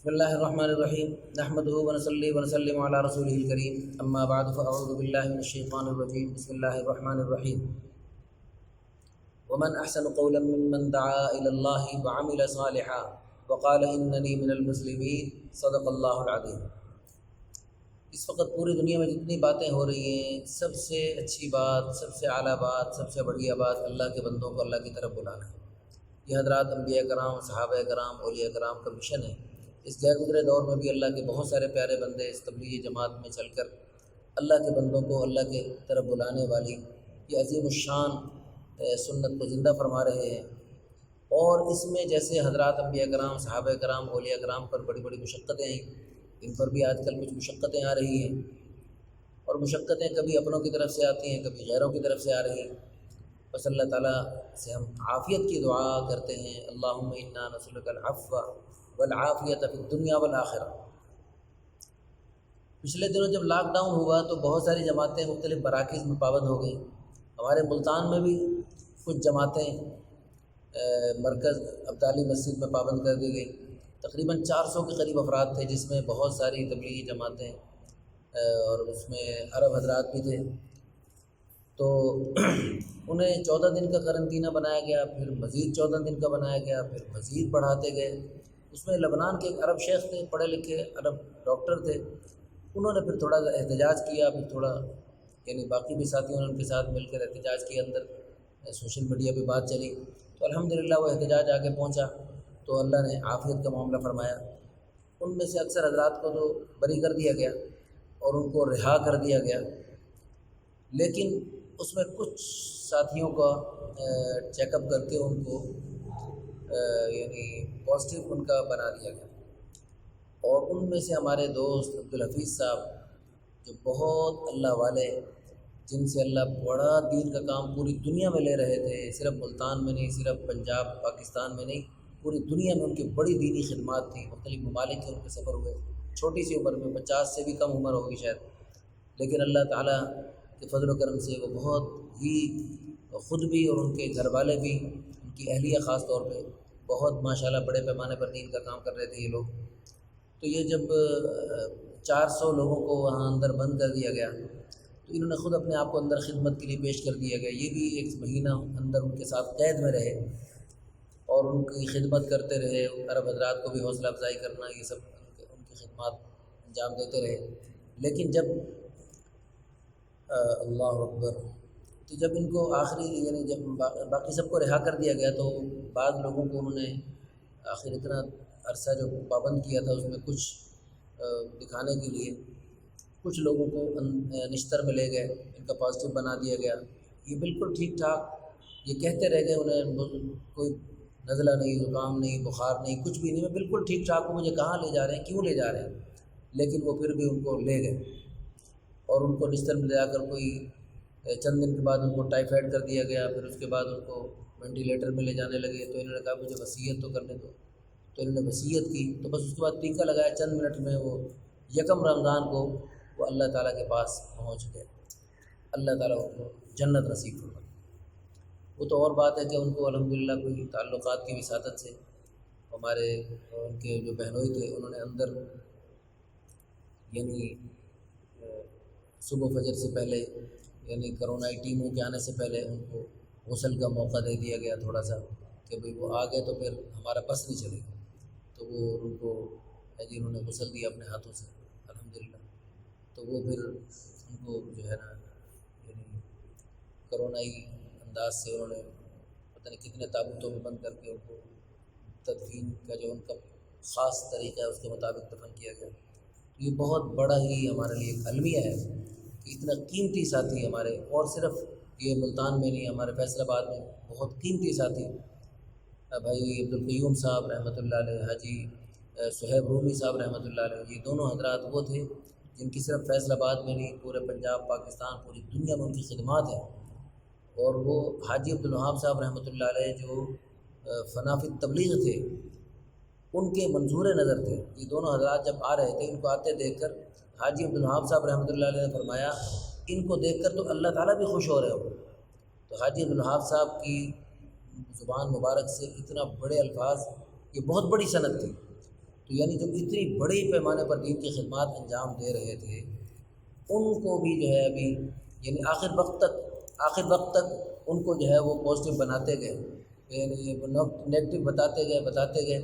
بسم اللہ الرحمن الرحیم نحمده ونصلی ونسلم علی رسوله الکریم اما بعد فاعوذ باللہ من الشیطان الرجیم بسم اللہ الرحمن الرحیم ومن احسن قولا ممن دعا الی اللہ وعمل صالحا وقال اننی من المسلمین صدق اللہ العظیم۔ اس وقت پوری دنیا میں جتنی باتیں ہو رہی ہیں، سب سے اچھی بات، سب سے اعلیٰ بات، سب سے بڑھیا بات اللہ کے بندوں کو اللہ کی طرف بلانا ہے۔ یہ حضرات انبیاء کرام، صحابہ کرام، اولیاء کرام کا مشن ہے۔ اس گزر گزرے دور میں بھی اللہ کے بہت سارے پیارے بندے اس تبلیغی جماعت میں چل کر اللہ کے بندوں کو اللہ کے طرف بلانے والی یہ عظیم الشان سنت کو زندہ فرما رہے ہیں۔ اور اس میں جیسے حضرات انبیاء کرام، صحابہ کرام، اولیاء کرام پر بڑی بڑی مشقتیں ہیں، ان پر بھی آج کل کچھ مشقتیں آ رہی ہیں، اور مشقتیں کبھی اپنوں کی طرف سے آتی ہیں، کبھی غیروں کی طرف سے آ رہی ہیں۔ بس اللہ تعالیٰ سے ہم عافیت کی دعا کرتے ہیں، اللہم انا نسألک العفو والعافیت فی الدنیا والآخرہ۔ پچھلے دنوں جب لاک ڈاؤن ہوا تو بہت ساری جماعتیں مختلف مراکز میں پابند ہو گئیں۔ ہمارے ملتان میں بھی کچھ جماعتیں مرکز ابدالی مسجد میں پابند کر دی گئی۔ تقریباً 400 کے قریب افراد تھے، جس میں بہت ساری تبلیغی جماعتیں اور اس میں عرب حضرات بھی تھے۔ تو انہیں 14 دن کا قرنطینہ بنایا گیا، پھر مزید 14 دن کا بنایا گیا، پھر مزید بڑھاتے گئے۔ اس میں لبنان کے ایک عرب شیخ تھے، پڑھے لکھے عرب ڈاکٹر تھے، انہوں نے پھر تھوڑا احتجاج کیا، پھر تھوڑا یعنی باقی بھی ساتھیوں نے ان کے ساتھ مل کر احتجاج کیا، اندر سوشل میڈیا پہ بات چلی تو الحمدللہ وہ احتجاج آگے پہنچا تو اللہ نے عافیت کا معاملہ فرمایا۔ ان میں سے اکثر حضرات کو تو بری کر دیا گیا اور ان کو رہا کر دیا گیا، لیکن اس میں کچھ ساتھیوں کا چیک اپ کر کے ان کو یعنی پازیٹیو ان کا بنا دیا گیا، اور ان میں سے ہمارے دوست عبدالحفیظ صاحب جو بہت اللہ والے، جن سے اللہ بڑا دین کا کام پوری دنیا میں لے رہے تھے، صرف ملتان میں نہیں، صرف پنجاب پاکستان میں نہیں، پوری دنیا میں ان کی بڑی دینی خدمات تھیں، مختلف ممالک کے ان کے سفر ہوئے، چھوٹی سی عمر میں 50 سے بھی کم عمر ہوگی شاید، لیکن اللہ تعالیٰ کے فضل و کرم سے وہ بہت ہی خود بھی اور ان کے گھر والے بھی، ان کی اہلیہ خاص طور پہ بہت ماشاءاللہ بڑے پیمانے پر دین کا کام کر رہے تھے یہ لوگ۔ تو یہ جب 400 لوگوں کو وہاں اندر بند کر دیا گیا تو انہوں نے خود اپنے آپ کو اندر خدمت کے لیے پیش کر دیا گیا، یہ بھی 1 مہینہ اندر ان کے ساتھ قید میں رہے اور ان کی خدمت کرتے رہے، عرب حضرات کو بھی حوصلہ افزائی کرنا، یہ سب ان کی خدمات انجام دیتے رہے۔ لیکن جب اللہ اکبر، تو جب ان کو آخری یعنی جب باقی سب کو رہا کر دیا گیا تو بعض لوگوں کو انہوں نے آخر اتنا عرصہ جو پابند کیا تھا اس میں کچھ دکھانے کے لیے کچھ لوگوں کو نشتر میں لے گئے، ان کا پازیٹیو بنا دیا گیا۔ یہ بالکل ٹھیک ٹھاک یہ کہتے رہ گئے، انہیں کوئی نزلہ نہیں، زکام نہیں، بخار نہیں، کچھ بھی نہیں، میں بالکل ٹھیک ٹھاک ہوں، مجھے کہاں لے جا رہے ہیں، کیوں لے جا رہے ہیں؟ لیکن وہ پھر بھی ان کو لے گئے اور ان کو بستر میں لے جا کر کوئی چند دن کے بعد ان کو ٹائیفائڈ کر دیا گیا، پھر اس کے بعد ان کو وینٹیلیٹر میں لے جانے لگے۔ تو انہوں نے کہا مجھے وصیت تو کرنے دو، تو انہوں نے وصیت کی، تو بس اس کے بعد ٹیکہ لگایا، چند منٹ میں وہ 1 رمضان کو وہ اللہ تعالیٰ کے پاس پہنچ گئے۔ اللہ تعالیٰ ان کو جنت نصیب فرمائے۔ وہ تو اور بات ہے کہ ان کو الحمدللہ کوئی تعلقات کی وساطت سے ہمارے ان کے جو بہنوئی تھے انہوں نے اندر یعنی صبح فجر سے پہلے یعنی کرونائی ٹیموں کے آنے سے پہلے ان کو غسل کا موقع دے دیا گیا تھوڑا سا، کہ بھئی وہ آ گئے تو پھر ہمارا بس نہیں چلے گا، تو وہ ان کو انہوں نے غسل دیا اپنے ہاتھوں سے الحمدللہ۔ تو وہ پھر ان کو جو ہے نا یعنی کرونائی انداز سے انہوں نے پتہ نہیں کتنے تابوتوں میں بند کر کے ان کو تدفین کا جو ان کا خاص طریقہ ہے اس کے مطابق دفن کیا گیا۔ تو یہ بہت بڑا ہی ہمارے لیے ایک المیہ ہے کہ اتنا قیمتی ساتھی ہمارے، اور صرف یہ ملتان میں نہیں، ہمارے فیصل آباد میں بہت قیمتی ساتھی بھائی عبدالقیوم صاحب رحمۃ اللہ علیہ، حاجی صہیب رومی صاحب رحمۃ اللہ علیہ، یہ دونوں حضرات وہ تھے جن کی صرف فیصل آباد میں نہیں، پورے پنجاب پاکستان پوری دنیا میں ان کی خدمات ہیں۔ اور وہ حاجی عبدالوہاب صاحب رحمۃ اللہ علیہ جو فنا فی التبلیغ تھے، ان کے منظور نظر تھے۔ یہ دونوں حضرات جب آ رہے تھے، ان کو آتے دیکھ کر حاجی عبدالوہاب صاحب رحمۃ اللہ علیہ نے فرمایا ان کو دیکھ کر تو اللہ تعالیٰ بھی خوش ہو رہے ہو۔ تو حاجی عبدالوہاب صاحب کی زبان مبارک سے اتنا بڑے الفاظ، یہ بہت بڑی صنعت تھی، تو یعنی جو اتنی بڑی پیمانے پر دین کی خدمات انجام دے رہے تھے ان کو بھی جو ہے ابھی یعنی آخر وقت تک ان کو جو ہے وہ پازیٹیو بناتے گئے، یعنی نیگیٹو بتاتے گئے،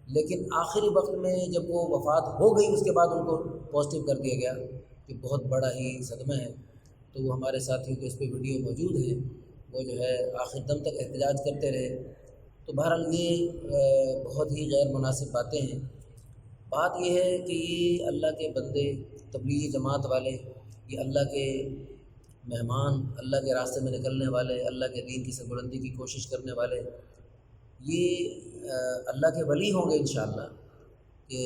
لیکن آخری وقت میں جب وہ وفات ہو گئی اس کے بعد ان کو پازیٹیو کر دیا گیا، کہ بہت بڑا ہی صدمہ ہے۔ تو وہ ہمارے ساتھی جو اس پہ ویڈیو موجود ہے وہ جو ہے آخر دم تک احتجاج کرتے رہے۔ تو بہرحال یہ بہت ہی غیر مناسب باتیں ہیں۔ بات یہ ہے کہ یہ اللہ کے بندے، تبلیغی جماعت والے، یہ اللہ کے مہمان، اللہ کے راستے میں نکلنے والے، اللہ کے دین کی سربلندی کی کوشش کرنے والے، یہ اللہ کے ولی ہوں گے انشاءاللہ۔ کہ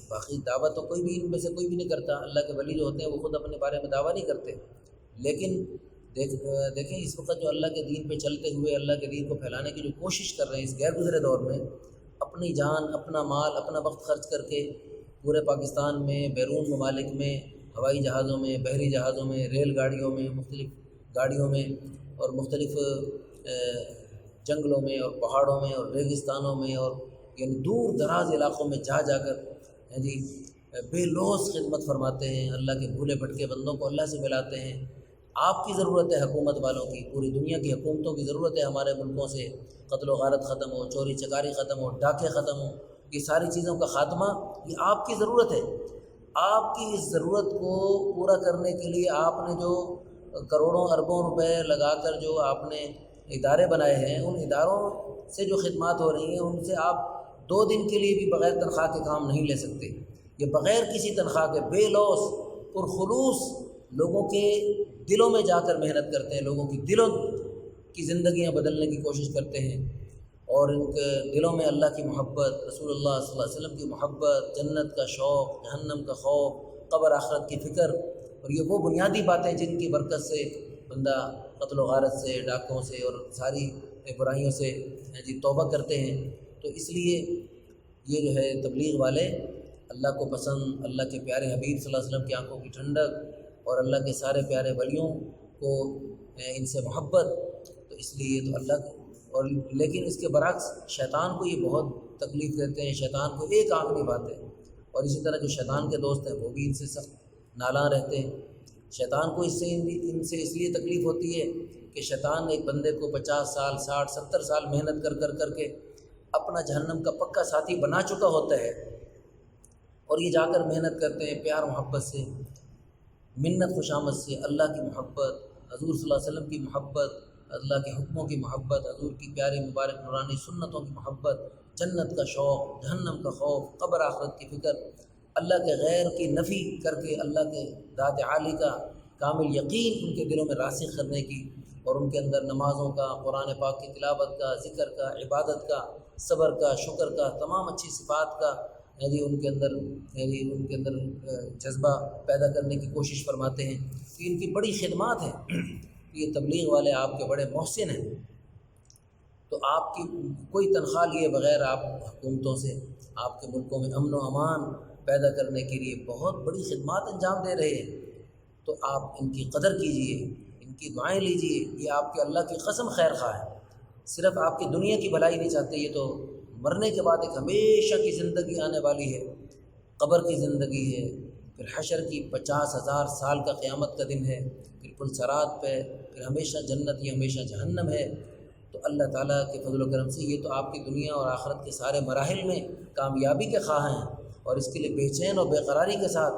باقی دعویٰ تو کوئی بھی ان میں سے کوئی بھی نہیں کرتا، اللہ کے ولی جو ہوتے ہیں وہ خود اپنے بارے میں دعویٰ نہیں کرتے، لیکن دیکھیں اس وقت جو اللہ کے دین پہ چلتے ہوئے اللہ کے دین کو پھیلانے کی جو کوشش کر رہے ہیں اس غیر گزرے دور میں، اپنی جان، اپنا مال، اپنا وقت خرچ کر کے پورے پاکستان میں، بیرون ممالک میں، ہوائی جہازوں میں، بحری جہازوں میں، ریل گاڑیوں میں، مختلف گاڑیوں میں اور مختلف جنگلوں میں اور پہاڑوں میں اور ریگستانوں میں اور یعنی دور دراز علاقوں میں جا کر جی بے لوث خدمت فرماتے ہیں، اللہ کے بھولے بھٹکے بندوں کو اللہ سے ملاتے ہیں۔ آپ کی ضرورت ہے حکومت والوں کی، پوری دنیا کی حکومتوں کی ضرورت ہے ہمارے ملکوں سے قتل و غارت ختم ہو، چوری چکاری ختم ہو، ڈاکے ختم ہو، یہ ساری چیزوں کا خاتمہ یہ آپ کی ضرورت ہے۔ آپ کی اس ضرورت کو پورا کرنے کے لیے آپ نے جو کروڑوں اربوں روپے لگا کر جو آپ نے ادارے بنائے ہیں، ان اداروں سے جو خدمات ہو رہی ہیں ان سے آپ 2 دن کے لیے بھی بغیر تنخواہ کے کام نہیں لے سکتے۔ یہ بغیر کسی تنخواہ کے بے لوث پرخلوص لوگوں کے دلوں میں جا کر محنت کرتے ہیں، لوگوں کی دلوں کی زندگیاں بدلنے کی کوشش کرتے ہیں، اور ان کے دلوں میں اللہ کی محبت، رسول اللہ صلی اللہ علیہ وسلم کی محبت، جنت کا شوق، جہنم کا خوف، قبر آخرت کی فکر، اور یہ وہ بنیادی باتیں جن کی برکت سے بندہ قتل و غارت سے، ڈاکوں سے اور ساری برائیوں سے جی توبہ کرتے ہیں۔ تو اس لیے یہ جو ہے تبلیغ والے اللہ کو پسند، اللہ کے پیارے حبیب صلی اللہ علیہ وسلم کی آنکھوں کی ٹھنڈک اور اللہ کے سارے پیارے ولیوں کو ان سے محبت، تو اس لیے تو اللہ اور لیکن اس کے برعکس شیطان کو یہ بہت تکلیف دیتے ہیں، شیطان کو ایک آنکھ نبھاتے ہیں، اور اسی طرح جو شیطان کے دوست ہیں وہ بھی ان سے سخت نالاں رہتے ہیں۔ شیطان کو ان سے اس لیے تکلیف ہوتی ہے کہ شیطان ایک بندے کو 50 سال 60 70 سال محنت کر کے اپنا جہنم کا پکا ساتھی بنا چکا ہوتا ہے، اور یہ جا کر محنت کرتے ہیں پیار محبت سے، منت خوشامد سے، اللہ کی محبت، حضور صلی اللہ علیہ وسلم کی محبت، اللہ کے حکموں کی محبت، حضور کی پیاری مبارک نورانی سنتوں کی محبت، جنت کا شوق، جہنم کا خوف، قبر آخرت کی فکر، اللہ کے غیر کی نفی کر کے اللہ کے ذات عالی کا کامل یقین ان کے دلوں میں راسخ کرنے کی، اور ان کے اندر نمازوں کا، قرآن پاک کی تلاوت کا، ذکر کا، عبادت کا، صبر کا، شکر کا، تمام اچھی صفات کا ان کے اندر جذبہ پیدا کرنے کی کوشش فرماتے ہیں۔ تو ان کی بڑی خدمات ہیں، یہ تبلیغ والے آپ کے بڑے محسن ہیں۔ تو آپ کی کوئی تنخواہ لیے بغیر آپ حکومتوں سے آپ کے ملکوں میں امن و امان پیدا کرنے کے لیے بہت بڑی خدمات انجام دے رہے ہیں، تو آپ ان کی قدر کیجئے، ان کی دعائیں لیجئے۔ یہ آپ کے اللہ کی قسم خیر خواہ ہے، صرف آپ کی دنیا کی بھلائی نہیں چاہتے، یہ تو مرنے کے بعد ایک ہمیشہ کی زندگی آنے والی ہے، قبر کی زندگی ہے، پھر حشر کی 50,000 سال کا قیامت کا دن ہے، پھر پل صراط پہ، پھر ہمیشہ جنت یا ہمیشہ جہنم ہے۔ تو اللہ تعالیٰ کے فضل و کرم سے یہ تو آپ کی دنیا اور آخرت کے سارے مراحل میں کامیابی کے خواہاں ہیں، اور اس کے لیے بے چین اور بے قراری کے ساتھ،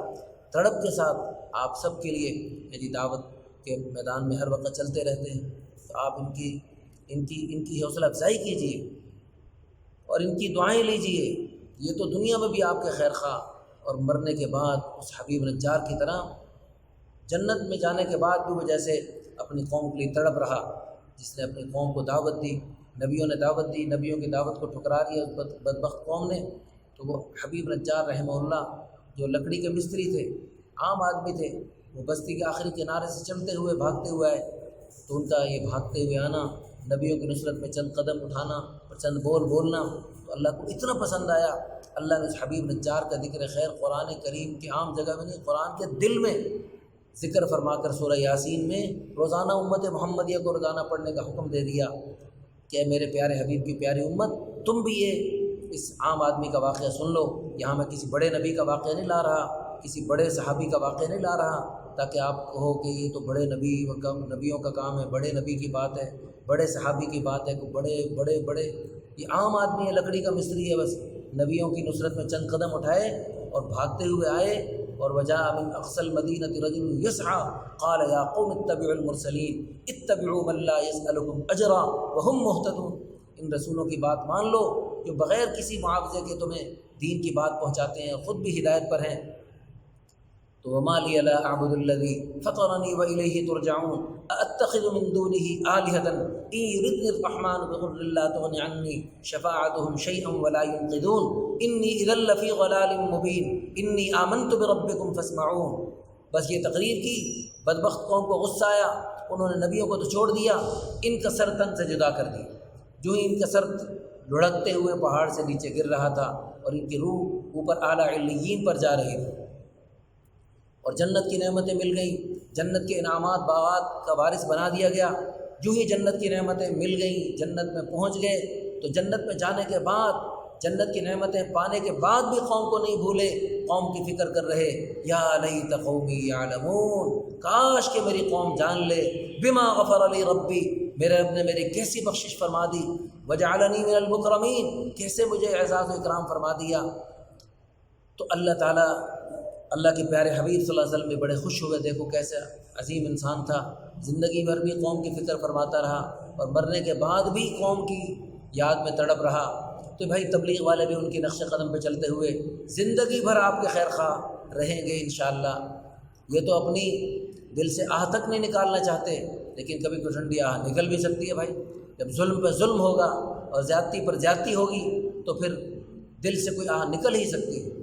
تڑپ کے ساتھ آپ سب کے لیے میری دعوت کے میدان میں ہر وقت چلتے رہتے ہیں۔ تو آپ ان کی حوصلہ افزائی کیجیے اور ان کی دعائیں لیجیے، یہ تو دنیا میں بھی آپ کے خیر خواہ، اور مرنے کے بعد اس حبیب نجار کی طرح جنت میں جانے کے بعد بھی وہ جیسے اپنی قوم کے لیے تڑپ رہا، جس نے اپنی قوم کو دعوت دی، نبیوں نے دعوت دی، نبیوں کی دعوت کو ٹھکرا دیا اس بدبخت قوم نے، تو وہ حبیب نجار رحمہ اللہ جو لکڑی کے مستری تھے، عام آدمی تھے، وہ بستی کے آخری کنارے سے چلتے ہوئے بھاگتے ہوئے آئے، تو ان کا یہ بھاگتے ہوئے آنا، نبیوں کی نصرت میں چند قدم اٹھانا اور چند بول بولنا، تو اللہ کو اتنا پسند آیا، اللہ نے اس حبیب نجار کا ذکر خیر قرآن کریم کی عام جگہ میں نہیں، قرآن کے دل میں ذکر فرما کر سورہ یاسین میں روزانہ امت محمدیہ کو روزانہ پڑھنے کا حکم دے دیا کہ اے میرے پیارے حبیب کی پیاری امت، تم بھی یہ اس عام آدمی کا واقعہ سن لو، یہاں میں کسی بڑے نبی کا واقعہ نہیں لا رہا، کسی بڑے صحابی کا واقعہ نہیں لا رہا تاکہ آپ کہو کہ یہ تو بڑے نبیوں کا کام ہے، بڑے نبی کی بات ہے، بڑے صحابی کی بات ہے، کہ بڑے بڑے بڑے یہ عام آدمی ہے، لکڑی کا مستری ہے، بس نبیوں کی نصرت میں چند قدم اٹھائے اور بھاگتے ہوئے آئے، اور وجاء من اقصى المدینة رجل يسعى قال یا قوم اتبعوا المرسلین اتبعوا من لا يسألكم اجرا وهم مهتدون۔ ان رسولوں کی بات مان لو جو بغیر کسی معاوضے کے تمہیں دین کی بات پہنچاتے ہیں، خود بھی ہدایت پر ہیں۔ تو وما لی لا اعبد الذی فطرنی والیہ ترجعون ااتخذ من دونہ آلہۃ ان یردنی الرحمن بضر لا تغن عنی شفاعتهم شیئا ولا ينقذون انی اذا لفی ضلال مبین انی آمنت بربکم فاسمعون۔ بس یہ تقریر کی، بدبخت قوم کو غصہ آیا، انہوں نے نبیوں کو تو چھوڑ دیا، ان کا سر تن سے جدا کر دیا، جو ہی ان کا سر لڑکتے ہوئے پہاڑ سے نیچے گر رہا تھا اور ان کی روح اوپر اعلیٰ علیین پر جا رہی تھی، اور جنت کی نعمتیں مل گئیں، جنت کے انعامات باغات کا وارث بنا دیا گیا۔ جو ہی جنت کی نعمتیں مل گئیں، جنت میں پہنچ گئے، تو جنت میں جانے کے بعد، جنت کی نعمتیں پانے کے بعد بھی قوم کو نہیں بھولے، قوم کی فکر کر رہے، یا لیت قومی یعلمون، کاش کہ میری قوم جان لے، بما غفر لی ربی، میرے رب نے میری کیسی بخشش فرما دی، وجعلنی من المکرمین، کیسے مجھے اعزاز و اکرام فرما دیا۔ تو اللہ تعالیٰ، اللہ کے پیارے حبیب صلی اللہ علیہ وسلم بھی بڑے خوش ہوئے، دیکھو کیسا عظیم انسان تھا، زندگی بھر بھی قوم کی فکر فرماتا رہا، اور مرنے کے بعد بھی قوم کی یاد میں تڑپ رہا۔ تو بھائی تبلیغ والے بھی ان کے نقش قدم پہ چلتے ہوئے زندگی بھر آپ کے خیر خواہ رہیں گے انشاءاللہ۔ یہ تو اپنی دل سے آہ تک نہیں نکالنا چاہتے، لیکن کبھی کوئی ٹھنڈی آہ نکل بھی سکتی ہے بھائی، جب ظلم پہ ظلم ہوگا اور زیادتی پر زیادتی ہوگی تو پھر دل سے کوئی آہ نکل ہی سکتی ہے۔